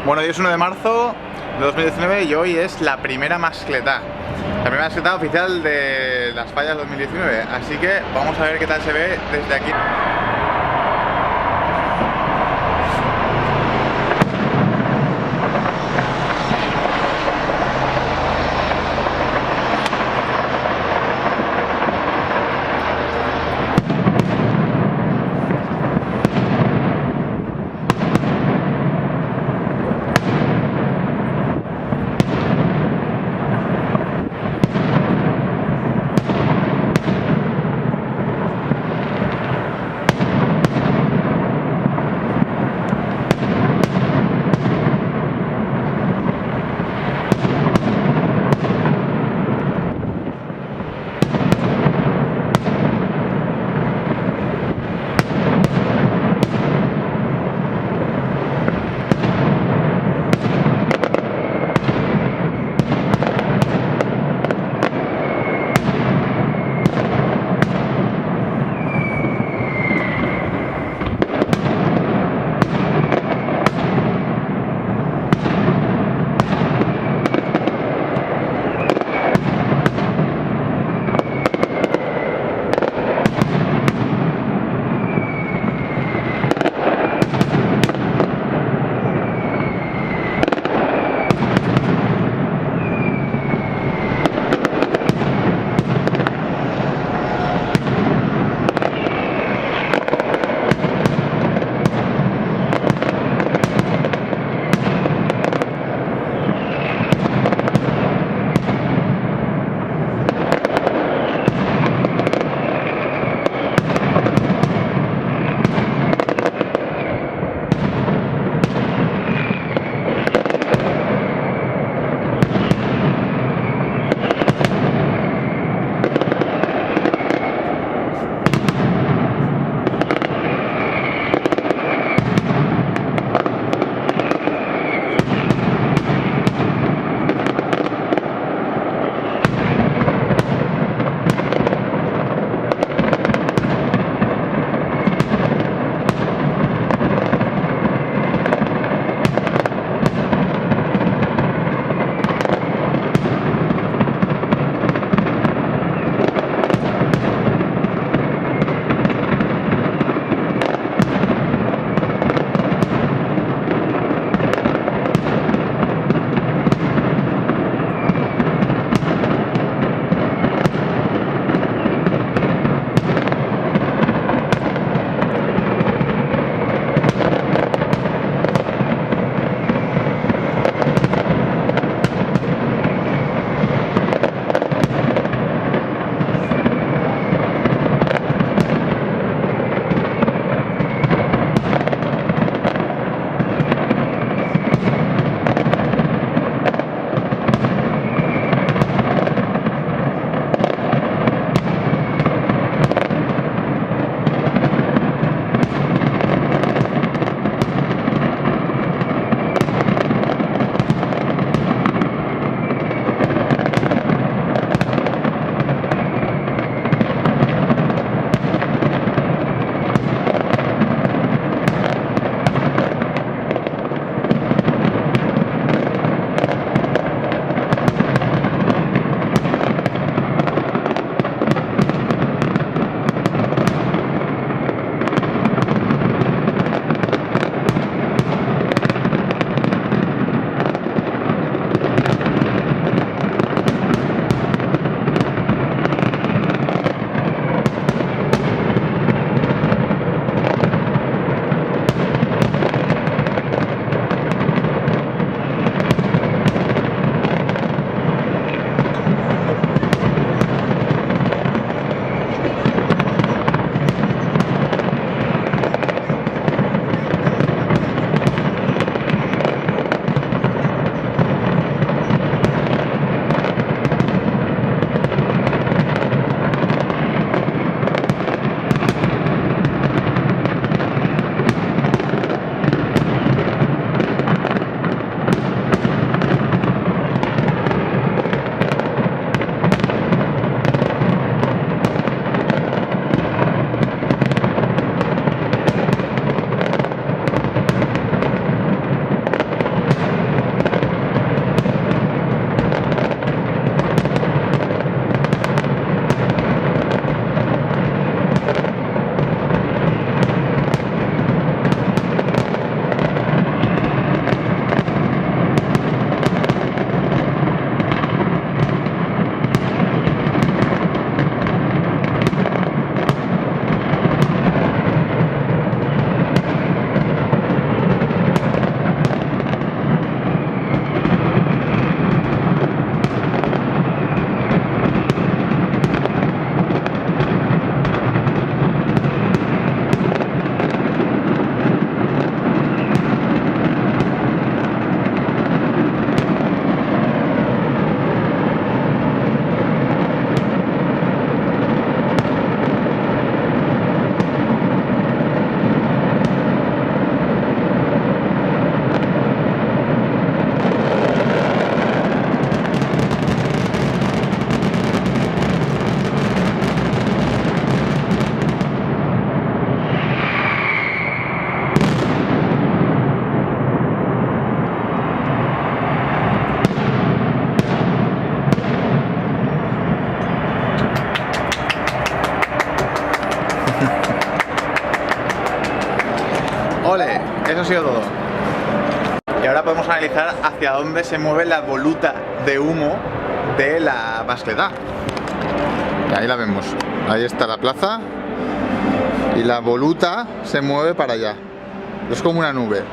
Bueno, hoy es 1 de marzo de 2019 y hoy es la primera mascletá. La primera mascletá oficial de las fallas 2019. Así que vamos a ver qué tal se ve desde aquí. ¡Ole! Eso ha sido todo. Y ahora podemos analizar hacia dónde se mueve la voluta de humo de la mascletá. Y ahí la vemos. Ahí está la plaza. Y la voluta se mueve para allá. Es como una nube.